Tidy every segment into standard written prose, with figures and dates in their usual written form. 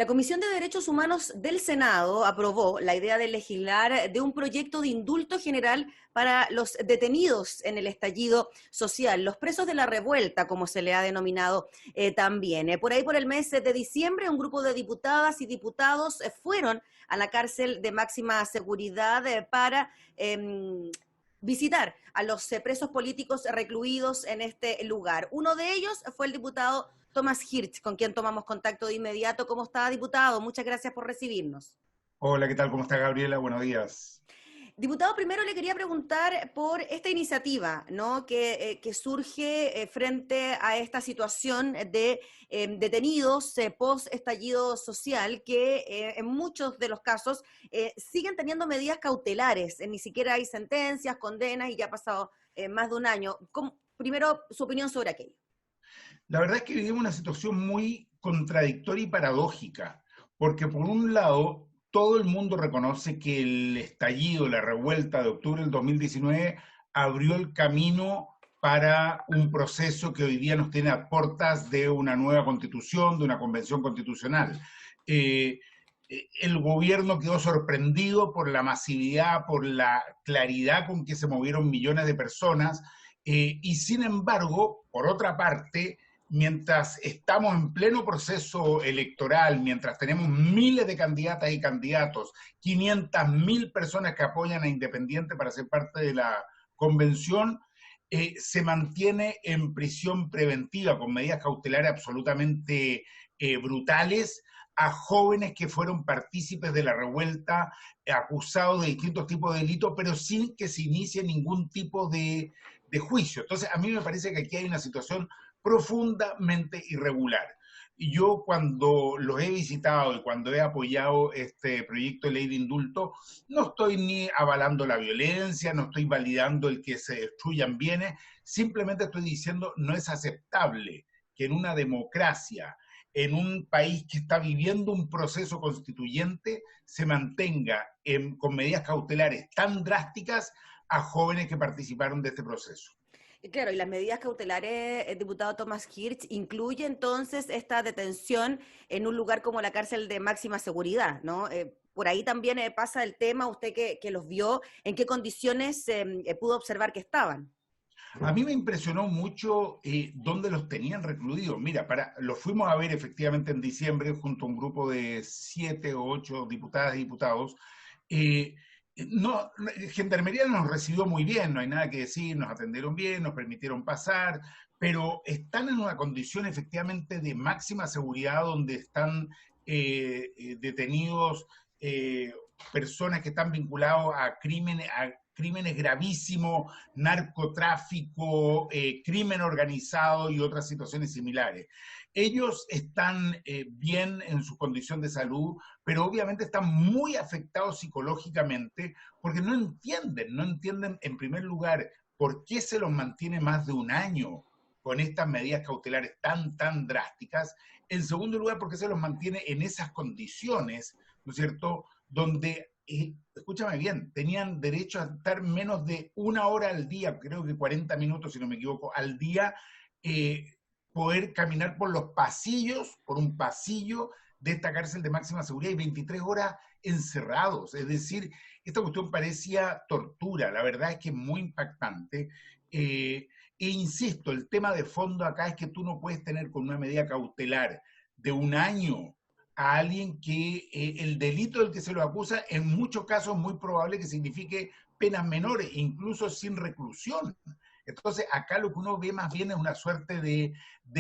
La Comisión de Derechos Humanos del Senado aprobó la idea de legislar de un proyecto de indulto general para los detenidos en el estallido social, los presos de la revuelta, como se le ha denominado también. Por ahí, por el mes de diciembre, un grupo de diputadas y diputados fueron a la cárcel de máxima seguridad para visitar a los presos políticos recluidos en este lugar. Uno de ellos fue el diputado Tomás Hirsch, con quien tomamos contacto de inmediato. ¿Cómo está, diputado? Muchas gracias por recibirnos. Hola, ¿qué tal? ¿Cómo está Gabriela? Buenos días. Diputado, primero le quería preguntar por esta iniciativa, ¿no? que surge frente a esta situación de detenidos post-estallido social que en muchos de los casos siguen teniendo medidas cautelares. Ni siquiera hay sentencias, condenas y ya ha pasado más de un año. Primero, su opinión sobre aquello. La verdad es que vivimos una situación muy contradictoria y paradójica, porque por un lado, todo el mundo reconoce que el estallido, la revuelta de octubre del 2019 abrió el camino para un proceso que hoy día nos tiene a puertas de una nueva constitución, de una convención constitucional. Eh, el gobierno quedó sorprendido por la masividad, por la claridad con que se movieron millones de personas, y sin embargo, por otra parte, mientras estamos en pleno proceso electoral, mientras tenemos miles de candidatas y candidatos, 500.000 personas que apoyan a Independiente para ser parte de la convención, se mantiene en prisión preventiva con medidas cautelares absolutamente brutales a jóvenes que fueron partícipes de la revuelta, acusados de distintos tipos de delitos, pero sin que se inicie ningún tipo de juicio. Entonces, a mí me parece que aquí hay una situación profundamente irregular. Y yo cuando los he visitado y cuando he apoyado este proyecto de ley de indulto, no estoy ni avalando la violencia, no estoy validando el que se destruyan bienes, simplemente estoy diciendo no es aceptable que en una democracia, en un país que está viviendo un proceso constituyente, se mantenga con medidas cautelares tan drásticas a jóvenes que participaron de este proceso. Claro, y las medidas cautelares, diputado Tomás Hirsch, incluye entonces esta detención en un lugar como la cárcel de máxima seguridad, ¿no? Por ahí también pasa el tema, usted que los vio, ¿en qué condiciones pudo observar que estaban? A mí me impresionó mucho dónde los tenían recluidos. Mira, los fuimos a ver efectivamente en diciembre junto a un grupo de 7 o 8 diputadas y diputados. Eh, no, Gendarmería nos recibió muy bien, no hay nada que decir, nos atendieron bien, nos permitieron pasar, pero están en una condición efectivamente de máxima seguridad donde están detenidos eh, personas que están vinculados a crímenes gravísimos, narcotráfico, crimen organizado y otras situaciones similares. Ellos están bien en su condición de salud, pero obviamente están muy afectados psicológicamente porque no entienden en primer lugar por qué se los mantiene más de un año con estas medidas cautelares tan drásticas. En segundo lugar, por qué se los mantiene en esas condiciones, ¿no es cierto?, donde escúchame bien, tenían derecho a estar menos de una hora al día, creo que 40 minutos, si no me equivoco, al día, eh, poder caminar por los pasillos, por un pasillo de esta cárcel de máxima seguridad y 23 horas encerrados. Es decir, esta cuestión parecía tortura, la verdad es que es muy impactante. E insisto, el tema de fondo acá es que tú no puedes tener con una medida cautelar de un año a alguien que el delito del que se lo acusa en muchos casos es muy probable que signifique penas menores, incluso sin reclusión. Entonces, acá lo que uno ve más bien es una suerte de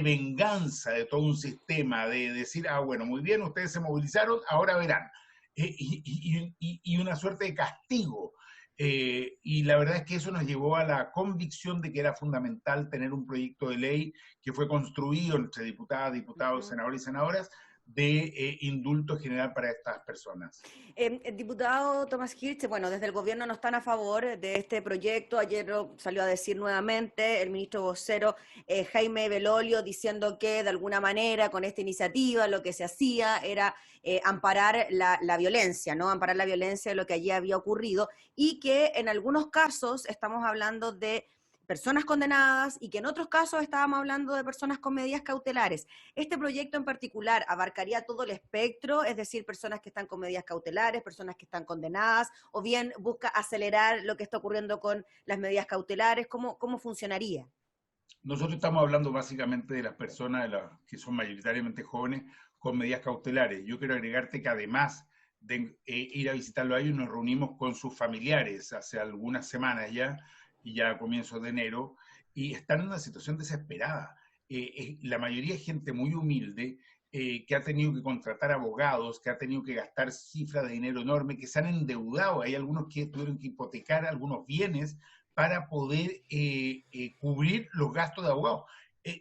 venganza de todo un sistema, de decir, ah, bueno, muy bien, ustedes se movilizaron, ahora verán. Y una suerte de castigo. Y la verdad es que eso nos llevó a la convicción de que era fundamental tener un proyecto de ley que fue construido entre diputadas, diputados, senadores y senadoras, de indulto general para estas personas. El diputado Tomás Hirsch, bueno, desde el gobierno no están a favor de este proyecto. Ayer lo salió a decir nuevamente el ministro vocero Jaime Belolio, diciendo que de alguna manera con esta iniciativa lo que se hacía era amparar la violencia, ¿no? Amparar la violencia de lo que allí había ocurrido y que en algunos casos estamos hablando de personas condenadas y que en otros casos estábamos hablando de personas con medidas cautelares. ¿Este proyecto en particular abarcaría todo el espectro, es decir, personas que están con medidas cautelares, personas que están condenadas, o bien busca acelerar lo que está ocurriendo con las medidas cautelares? ¿Cómo funcionaría? Nosotros estamos hablando básicamente de las personas que son mayoritariamente jóvenes con medidas cautelares. Yo quiero agregarte que además de ir a visitarlo a ellos, nos reunimos con sus familiares hace algunas semanas ya, y ya a comienzos de enero, y están en una situación desesperada. La mayoría es gente muy humilde, que ha tenido que contratar abogados, que ha tenido que gastar cifras de dinero enorme, que se han endeudado. Hay algunos que tuvieron que hipotecar algunos bienes para poder cubrir los gastos de abogados.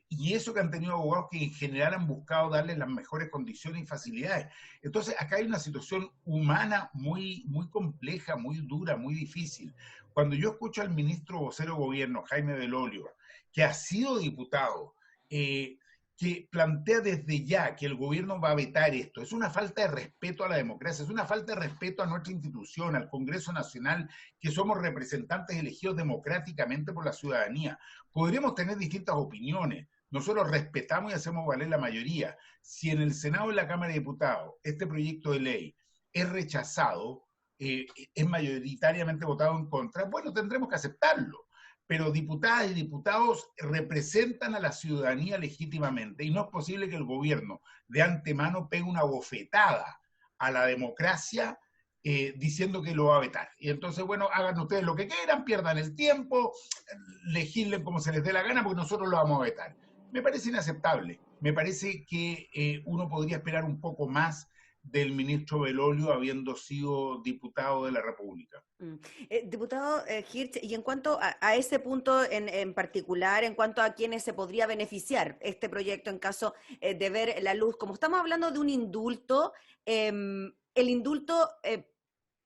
Y eso que han tenido abogados que en general han buscado darles las mejores condiciones y facilidades. Entonces, acá hay una situación humana muy compleja, muy dura, muy difícil. Cuando yo escucho al ministro vocero de gobierno, Jaime Belolio, que ha sido diputado, que plantea desde ya que el gobierno va a vetar esto, es una falta de respeto a la democracia, es una falta de respeto a nuestra institución, al Congreso Nacional, que somos representantes elegidos democráticamente por la ciudadanía. Podríamos tener distintas opiniones, nosotros respetamos y hacemos valer la mayoría. Si en el Senado y la Cámara de Diputados este proyecto de ley es rechazado, es mayoritariamente votado en contra, bueno, tendremos que aceptarlo. Pero diputadas y diputados representan a la ciudadanía legítimamente y no es posible que el gobierno de antemano pegue una bofetada a la democracia diciendo que lo va a vetar. Y entonces, bueno, hagan ustedes lo que quieran, pierdan el tiempo, legislen como se les dé la gana porque nosotros lo vamos a vetar. Me parece inaceptable. Me parece que uno podría esperar un poco más del ministro Belolio habiendo sido diputado de la República. Diputado Hirsch, y en cuanto a ese punto en particular, en cuanto a quienes se podría beneficiar este proyecto en caso de ver la luz, como estamos hablando de un indulto, el indulto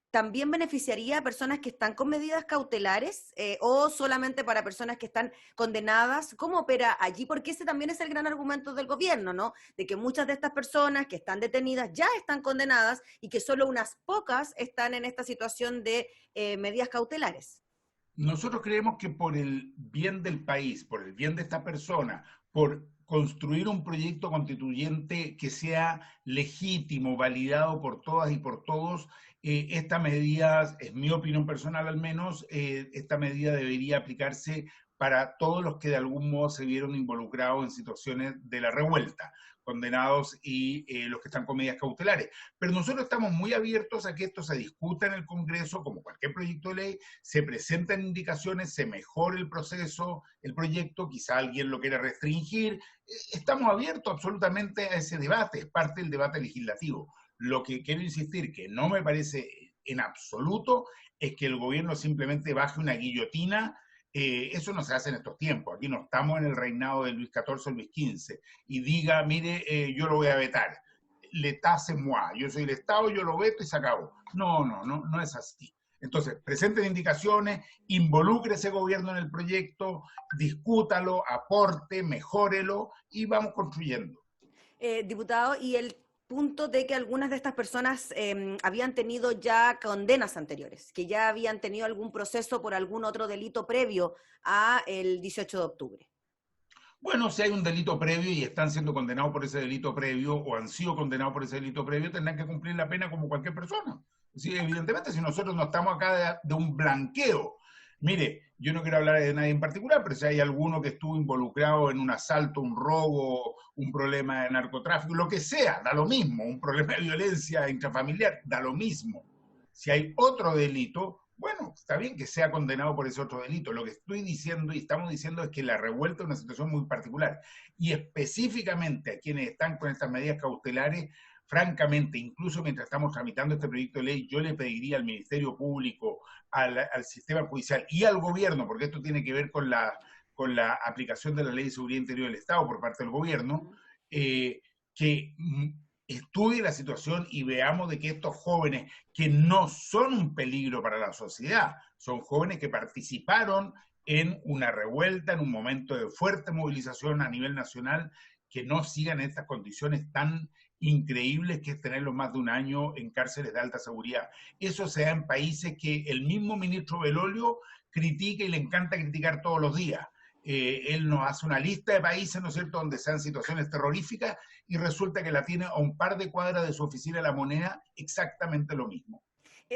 también beneficiaría a personas que están con medidas cautelares o solamente para personas que están condenadas. ¿Cómo opera allí? Porque ese también es el gran argumento del gobierno, ¿no? De que muchas de estas personas que están detenidas ya están condenadas y que solo unas pocas están en esta situación de medidas cautelares. Nosotros creemos que por el bien del país, por el bien de esta persona, por construir un proyecto constituyente que sea legítimo, validado por todas y por todos, esta medida, es mi opinión personal al menos, esta medida debería aplicarse para todos los que de algún modo se vieron involucrados en situaciones de la revuelta, condenados y los que están con medidas cautelares. Pero nosotros estamos muy abiertos a que esto se discuta en el Congreso, como cualquier proyecto de ley, se presenten indicaciones, se mejore el proceso, el proyecto, quizá alguien lo quiera restringir. Estamos abiertos absolutamente a ese debate, es parte del debate legislativo. Lo que quiero insistir, que no me parece en absoluto, es que el gobierno simplemente baje una guillotina. Eso no se hace en estos tiempos. Aquí no estamos en el reinado de Luis XIV o Luis XV y diga, mire, yo lo voy a vetar. L'État c'est moi. Yo soy el Estado, yo lo veto y se acabó. No es así. Entonces, presenten indicaciones, involucre ese gobierno en el proyecto, discútalo, aporte, mejórelo y vamos construyendo. Diputado, y el punto de que algunas de estas personas habían tenido ya condenas anteriores, que ya habían tenido algún proceso por algún otro delito previo a el 18 de octubre. Bueno, si hay un delito previo y están siendo condenados por ese delito previo o han sido condenados por ese delito previo, tendrán que cumplir la pena como cualquier persona. Sí, evidentemente, si nosotros no estamos acá de un blanqueo. Mire, yo no quiero hablar de nadie en particular, pero si hay alguno que estuvo involucrado en un asalto, un robo, un problema de narcotráfico, lo que sea, da lo mismo, un problema de violencia intrafamiliar, da lo mismo. Si hay otro delito, bueno, está bien que sea condenado por ese otro delito. Lo que estoy diciendo y estamos diciendo es que la revuelta es una situación muy particular. Y específicamente a quienes están con estas medidas cautelares, francamente, incluso mientras estamos tramitando este proyecto de ley, yo le pediría al Ministerio Público, al sistema judicial y al gobierno, porque esto tiene que ver con la aplicación de la Ley de Seguridad Interior del Estado por parte del gobierno, que estudie la situación y veamos de que estos jóvenes, que no son un peligro para la sociedad, son jóvenes que participaron en una revuelta, en un momento de fuerte movilización a nivel nacional, que no sigan estas condiciones tan increíbles, que es tenerlos más de un año en cárceles de alta seguridad. Eso se da en países que el mismo ministro Belolio critica y le encanta criticar todos los días. Él nos hace una lista de países, ¿no es cierto?, donde sean situaciones terroríficas y resulta que la tiene a un par de cuadras de su oficina de La Moneda exactamente lo mismo.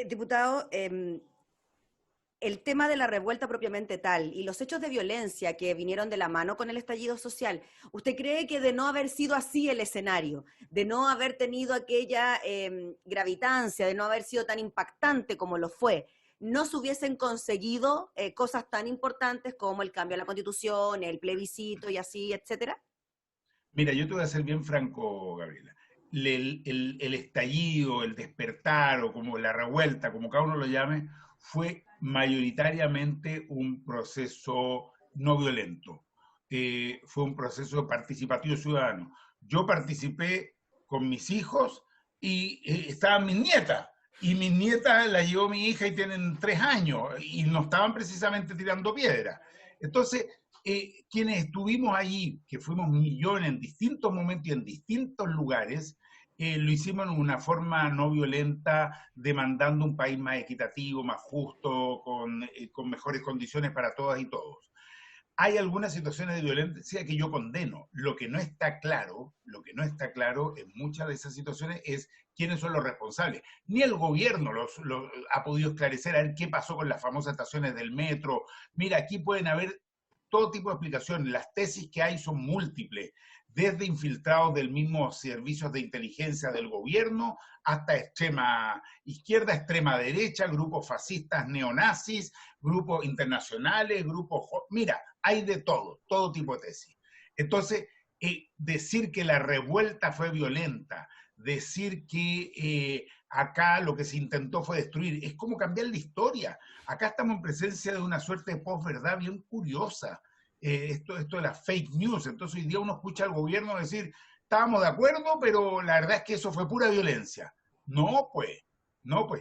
Diputado, el tema de la revuelta propiamente tal y los hechos de violencia que vinieron de la mano con el estallido social, ¿usted cree que de no haber sido así el escenario, de no haber tenido aquella gravitancia, de no haber sido tan impactante como lo fue, no se hubiesen conseguido cosas tan importantes como el cambio a la Constitución, el plebiscito y así, etcétera? Mira, yo te voy a ser bien franco, Gabriela. El estallido, el despertar o como la revuelta, como cada uno lo llame, fue mayoritariamente un proceso no violento. Fue un proceso participativo ciudadano. Yo participé con mis hijos y estaban mis nietas. Y mis nietas las llevó mi hija y tienen 3 años y no estaban precisamente tirando piedras. Entonces, quienes estuvimos allí, que fuimos millones en distintos momentos y en distintos lugares, lo hicimos en una forma no violenta, demandando un país más equitativo, más justo, con mejores condiciones para todas y todos. Hay algunas situaciones de violencia que yo condeno. Lo que no está claro en muchas de esas situaciones es quiénes son los responsables. Ni el gobierno los ha podido esclarecer a ver qué pasó con las famosas estaciones del metro. Mira, aquí pueden haber todo tipo de explicaciones. Las tesis que hay son múltiples, desde infiltrados del mismo servicios de inteligencia del gobierno hasta extrema izquierda, extrema derecha, grupos fascistas neonazis, grupos internacionales, grupos... Mira, hay de todo tipo de tesis. Entonces, decir que la revuelta fue violenta, decir que acá lo que se intentó fue destruir, es como cambiar la historia. Acá estamos en presencia de una suerte de posverdad bien curiosa. Esto de las fake news. Entonces hoy día uno escucha al gobierno decir, estábamos de acuerdo, pero la verdad es que eso fue pura violencia. No, pues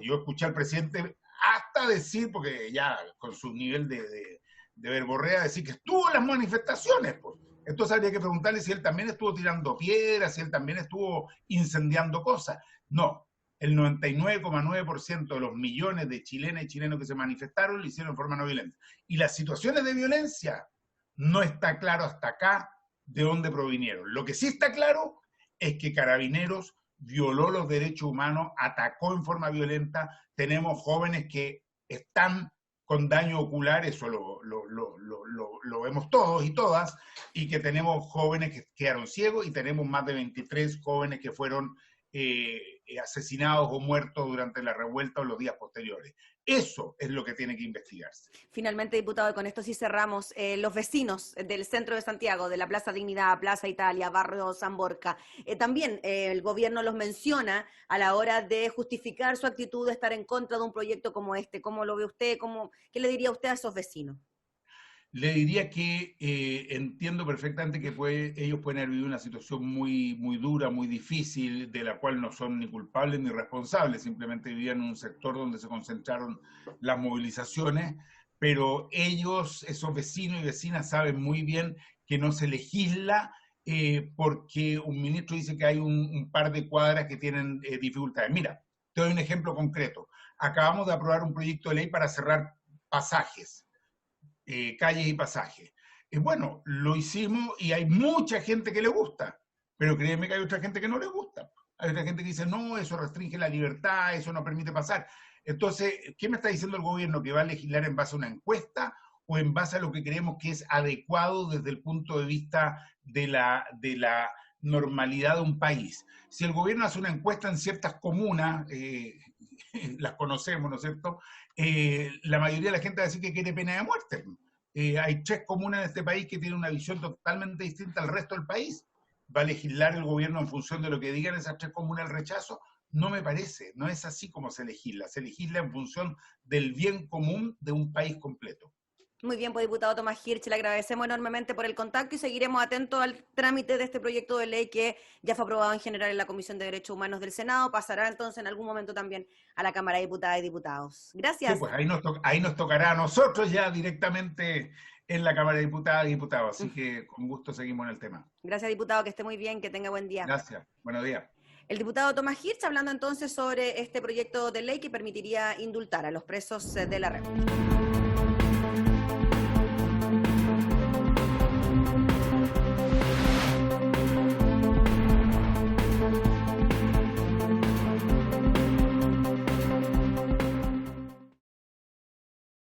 yo escuché al presidente hasta decir, porque ya con su nivel de verborrea, decir que estuvo en las manifestaciones, pues. Entonces habría que preguntarle si él también estuvo tirando piedras, si él también estuvo incendiando cosas. No, el 99,9% de los millones de chilenas y chilenos que se manifestaron lo hicieron en forma no violenta. Y las situaciones de violencia no está claro hasta acá de dónde provinieron. Lo que sí está claro es que Carabineros violó los derechos humanos, atacó en forma violenta. Tenemos jóvenes que están con daño ocular, eso lo vemos todos y todas, y que tenemos jóvenes que quedaron ciegos y tenemos más de 23 jóvenes que fueron asesinados o muertos durante la revuelta o los días posteriores. Eso es lo que tiene que investigarse. Finalmente, diputado, y con esto sí cerramos, los vecinos del centro de Santiago, de la Plaza Dignidad, Plaza Italia, Barrio San Borja, también el gobierno los menciona a la hora de justificar su actitud de estar en contra de un proyecto como este. ¿Cómo lo ve usted? ¿Qué le diría usted a esos vecinos? Le diría que entiendo perfectamente que ellos pueden haber vivido una situación muy, muy dura, muy difícil, de la cual no son ni culpables ni responsables, simplemente vivían en un sector donde se concentraron las movilizaciones, pero ellos, esos vecinos y vecinas, saben muy bien que no se legisla porque un ministro dice que hay un par de cuadras que tienen dificultades. Mira, te doy un ejemplo concreto. Acabamos de aprobar un proyecto de ley para cerrar pasajes. Calles y pasajes. Bueno, lo hicimos y hay mucha gente que le gusta, pero créeme que hay otra gente que no le gusta. Hay otra gente que dice, no, eso restringe la libertad, eso no permite pasar. Entonces, ¿qué me está diciendo el gobierno? ¿Que va a legislar en base a una encuesta o en base a lo que creemos que es adecuado desde el punto de vista de la normalidad de un país? Si el gobierno hace una encuesta en ciertas comunas, las conocemos, ¿no es cierto? La mayoría de la gente va a decir que quiere pena de muerte. Hay 3 comunas en este país que tienen una visión totalmente distinta al resto del país. ¿Va a legislar el gobierno en función de lo que digan esas 3 comunas el rechazo? No me parece, no es así como se legisla en función del bien común de un país completo. Muy bien, pues diputado Tomás Hirsch, le agradecemos enormemente por el contacto y seguiremos atentos al trámite de este proyecto de ley que ya fue aprobado en general en la Comisión de Derechos Humanos del Senado. Pasará entonces en algún momento también a la Cámara de Diputadas y Diputados. Gracias. Sí, pues ahí nos tocará a nosotros ya directamente en la Cámara de Diputadas y Diputados, así que con gusto seguimos en el tema. Gracias, diputado, que esté muy bien, que tenga buen día. Gracias, buenos días. El diputado Tomás Hirsch hablando entonces sobre este proyecto de ley que permitiría indultar a los presos de la red.